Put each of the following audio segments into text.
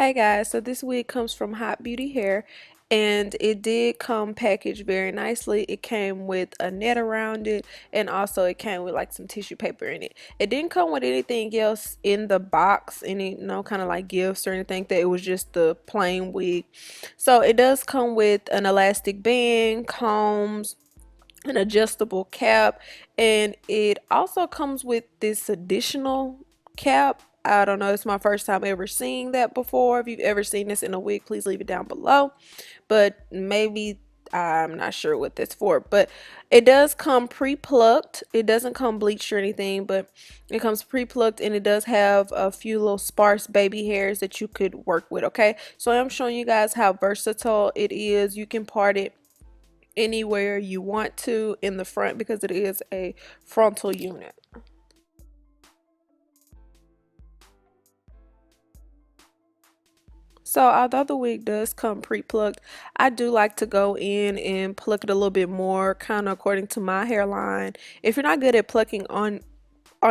Hey guys, so this wig comes from Hot Beauty Hair and it did come packaged very nicely. It came with a net around it and also it came with like some tissue paper in it. It didn't come with anything else in the box, any no kind of like gifts or anything, that it was just the plain wig. So it does come with an elastic band, combs, an adjustable cap, and it also comes with this additional cap. I don't know, it's my first time ever seeing that before. If you've ever seen this in a wig, please leave it down below. But maybe, I'm not sure what that's for, but it does come pre-plucked. It doesn't come bleached or anything, but it comes pre-plucked, and it does have a few little sparse baby hairs that you could work with. Okay, so I'm showing you guys how versatile it is. You can part it anywhere you want to in the front because it is a frontal unit. So although the wig does come pre-plucked, I do like to go in and pluck it a little bit more, kind of according to my hairline. If you're not good at plucking on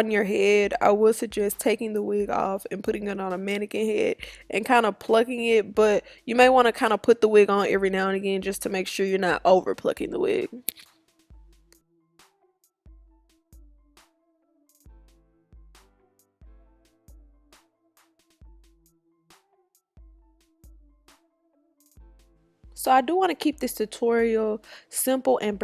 your head, I would suggest taking the wig off and putting it on a mannequin head and kind of plucking it, but you may want to kind of put the wig on every now and again just to make sure you're not over plucking the wig. So I do want to keep this tutorial simple and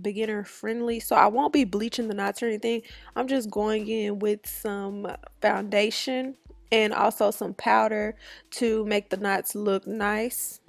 beginner friendly. So I won't be bleaching the knots or anything. I'm just going in with some foundation and also some powder to make the knots look nice.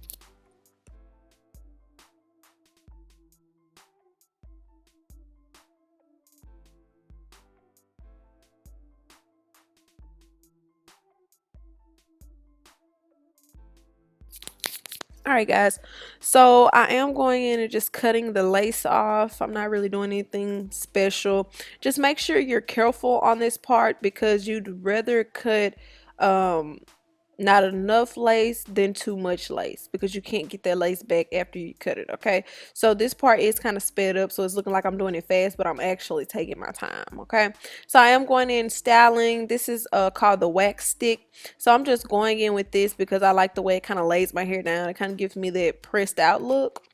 Alright guys, so I am going in and just cutting the lace off. I'm not really doing anything special. Just make sure you're careful on this part because you'd rather cut um not enough lace than too much lace because you can't get that lace back after you cut it. Okay, so this part is kind of sped up, so it's looking like I'm doing it fast, but I'm actually taking my time. Okay, so I am going in styling. This is called the wax stick. So I'm just going in with this because I like the way it kind of lays my hair down. It kind of gives me that pressed out look.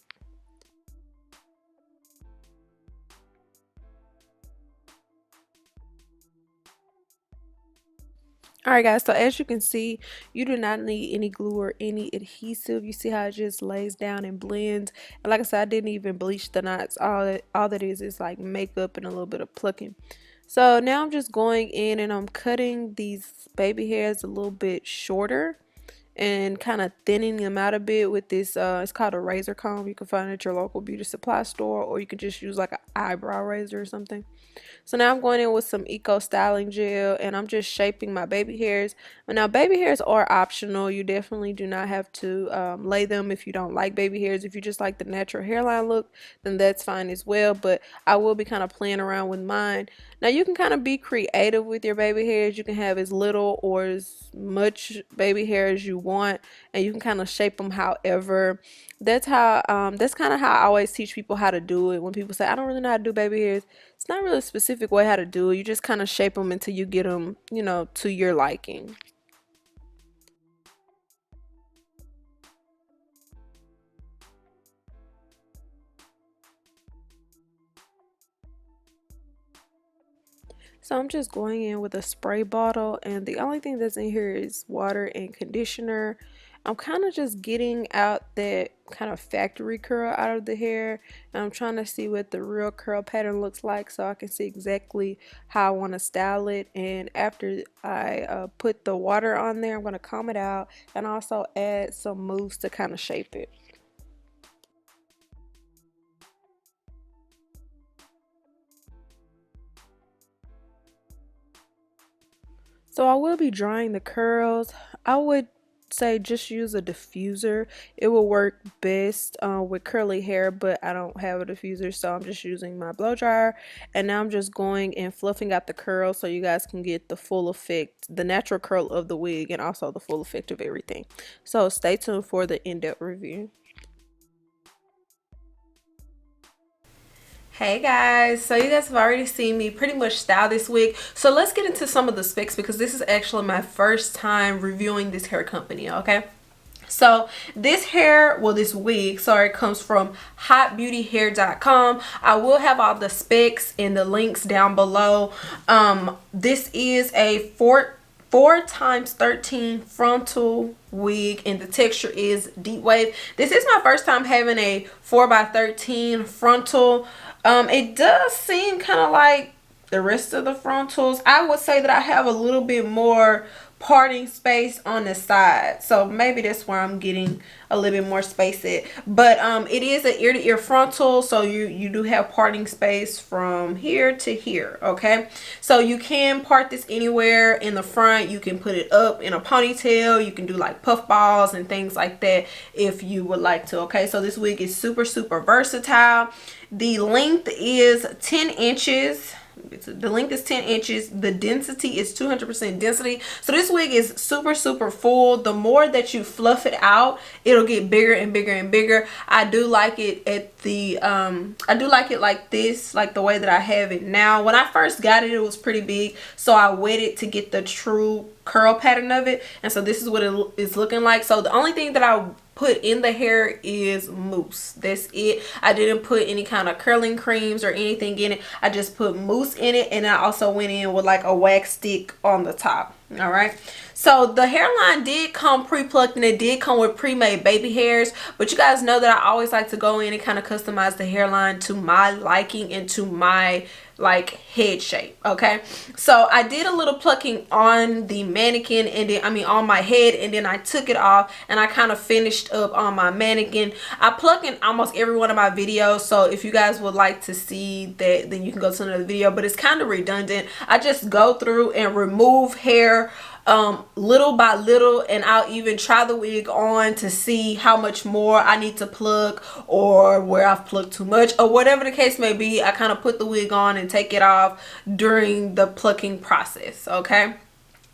Alright guys, so as you can see, you do not need any glue or any adhesive. You see how it just lays down and blends. And like I said, I didn't even bleach the knots. All that is like makeup and a little bit of plucking. So now I'm just going in and I'm cutting these baby hairs a little bit shorter and kind of thinning them out a bit with this it's called a razor comb. You can find it at your local beauty supply store, or you can just use like an eyebrow razor or something. So now I'm going in with some eco styling gel and I'm just shaping my baby hairs. Now baby hairs are optional. You definitely do not have to lay them if you don't like baby hairs. If you just like the natural hairline look, then that's fine as well, but I will be kind of playing around with mine. Now you can kind of be creative with your baby hairs. You can have as little or as much baby hair as you want, and you can kind of shape them however. That's kind of how I always teach people how to do it. When people say I don't really know how to do baby hairs, it's not really a specific way how to do it. You just kind of shape them until you get them, to your liking. So I'm just going in with a spray bottle, and the only thing that's in here is water and conditioner. I'm kind of just getting out that kind of factory curl out of the hair, and I'm trying to see what the real curl pattern looks like so I can see exactly how I want to style it. And after I put the water on there, I'm going to comb it out and also add some mousse to kind of shape it. So I will be drying the curls. I would say just use a diffuser. It will work best with curly hair, but I don't have a diffuser, so I'm just using my blow dryer. And now I'm just going and fluffing out the curls so you guys can get the full effect, the natural curl of the wig, and also the full effect of everything. So stay tuned for the in-depth review. Hey guys, so you guys have already seen me pretty much style this wig. So let's get into some of the specs because this is actually my first time reviewing this hair company, okay? So this hair, well this wig, sorry, comes from hotbeautyhair.com. I will have all the specs and the links down below. This is a 4x13 frontal wig and the texture is deep wave. This is my first time having a 4x13 frontal. It does seem kind of like the rest of the frontals. I would say that I have a little bit more parting space on the side, so maybe that's where I'm getting a little bit more space at. But it is an ear to ear frontal, so you do have parting space from here to here, okay? So you can part this anywhere in the front. You can put it up in a ponytail, you can do like puff balls and things like that if you would like to, okay? So this wig is super versatile. The length is 10 inches. The length is 10 inches. The density is 200% density. So this wig is super full. The more that you fluff it out, it'll get bigger and bigger and bigger. I do like it at the I do like it like this, like the way that I have it now. When I first got it, it was pretty big, so I waited to get the true curl pattern of it, and so this is what it is looking like. So the only thing that I put in the hair is mousse. That's it. I didn't put any kind of curling creams or anything in it. I just put mousse in it, and I also went in with like a wax stick on the top. All right, so the hairline did come pre-plucked and it did come with pre-made baby hairs, but you guys know that I always like to go in and kind of customize the hairline to my liking and to my like head shape, okay? So I did a little plucking on the mannequin, and then on my head, and then I took it off and I kind of finished up on my mannequin. I pluck in almost every one of my videos, so if you guys would like to see that, then you can go to another video, but it's kind of redundant. I just go through and remove hair little by little, and I'll even try the wig on to see how much more I need to pluck, or where I've plucked too much, or whatever the case may be. I kind of put the wig on and take it off during the plucking process, okay?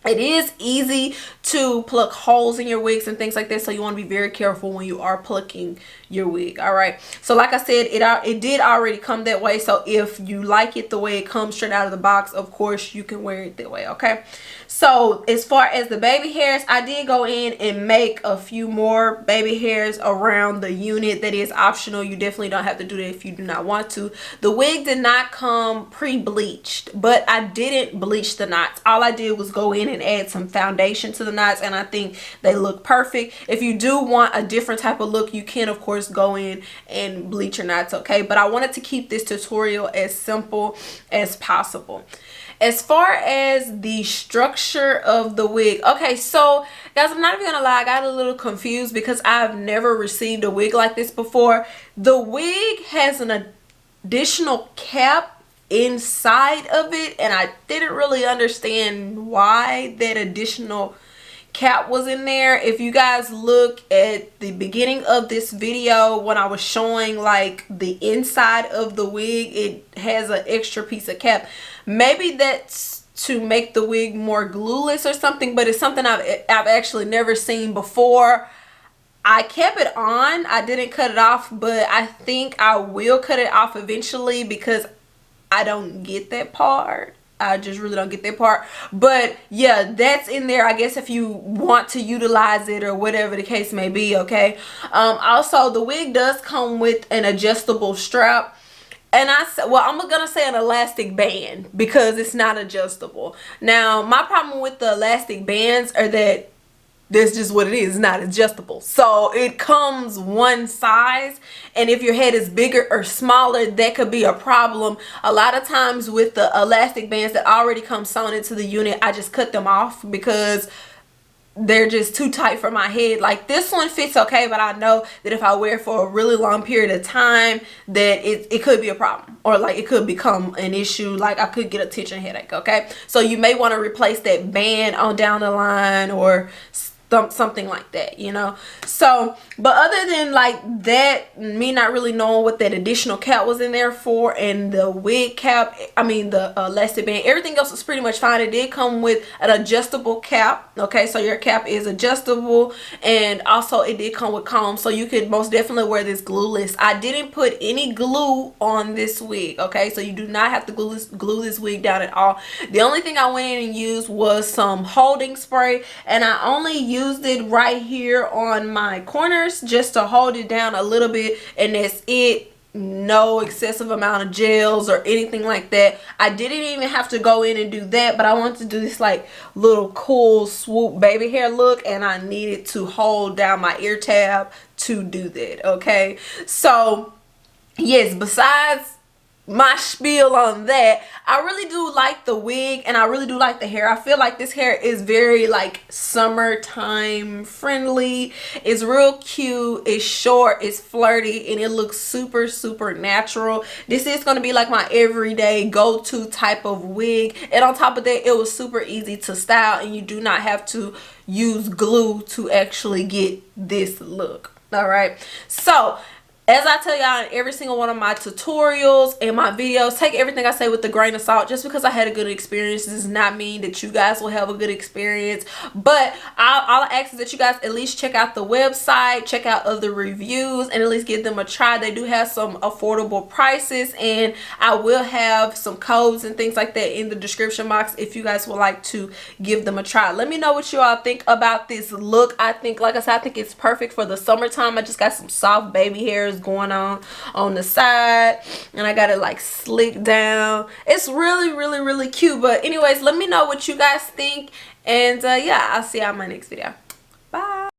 It is easy to pluck holes in your wigs and things like that, so you want to be very careful when you are plucking your wig. All right, so like I said, it did already come that way, so if you like it the way it comes straight out of the box, of course you can wear it that way, okay? So as far as the baby hairs, I did go in and make a few more baby hairs around the unit. That is optional. You definitely don't have to do that if you do not want to. The wig did not come pre-bleached, but I didn't bleach the knots. All I did was go in and add some foundation to the knots, and I think they look perfect. If you do want a different type of look, you can of course go in and bleach your knots, okay? But I wanted to keep this tutorial as simple as possible. As far as the structure of the wig, okay, so guys, I'm not even gonna lie, I got a little confused because I've never received a wig like this before. The wig has an additional cap inside of it, and I didn't really understand why that additional cap was in there. If you guys look at the beginning of this video when I was showing like the inside of the wig, it has an extra piece of cap. Maybe that's to make the wig more glueless or something, but it's something I've actually never seen before. I kept it on, I didn't cut it off, but I think I will cut it off eventually because I don't get that part. I just really don't get that part. But yeah, that's in there, I guess, if you want to utilize it or whatever the case may be, okay? Also, the wig does come with an adjustable strap. And I'm gonna say an elastic band because it's not adjustable. Now, my problem with the elastic bands are that that's just what it is. It's not adjustable. So it comes one size, and if your head is bigger or smaller, that could be a problem. A lot of times with the elastic bands that already come sewn into the unit, I just cut them off because they're just too tight for my head. Like this one fits okay, but I know that if I wear it for a really long period of time, that it could be a problem, or like it could become an issue. Like I could get a tension headache, okay? So you may want to replace that band on down the line, or something like that, you know. So but other than like that, me not really knowing what that additional cap was in there for, and the wig cap, I mean the elastic band, everything else was pretty much fine. It did come with an adjustable cap, okay, so your cap is adjustable, and also it did come with combs, so you could most definitely wear this glueless. I didn't put any glue on this wig, okay, so you do not have to glue this wig down at all. The only thing I went in and used was some holding spray, and I only used it right here on my corners just to hold it down a little bit, and that's it. No excessive amount of gels or anything like that. I didn't even have to go in and do that, but I wanted to do this like little cool swoop baby hair look, and I needed to hold down my ear tab to do that, okay. So yes, besides my spiel on that, I really do like the wig, and I really do like the hair. I feel like this hair is very like summertime friendly. It's real cute, it's short, it's flirty, and it looks super super natural. This is going to be like my everyday go-to type of wig, and on top of that, it was super easy to style, and you do not have to use glue to actually get this look. All right, so as I tell y'all in every single one of my tutorials and my videos, take everything I say with a grain of salt. Just because I had a good experience does not mean that you guys will have a good experience. But all I ask is that you guys at least check out the website, check out other reviews, and at least give them a try. They do have some affordable prices, and I will have some codes and things like that in the description box if you guys would like to give them a try. Let me know what you all think about this look. I think, like I said, I think it's perfect for the summertime. I just got some soft baby hairs going on the side, and I got it like slicked down. It's really really really cute. But anyways, let me know what you guys think, and yeah, I'll see y'all in my next video. Bye.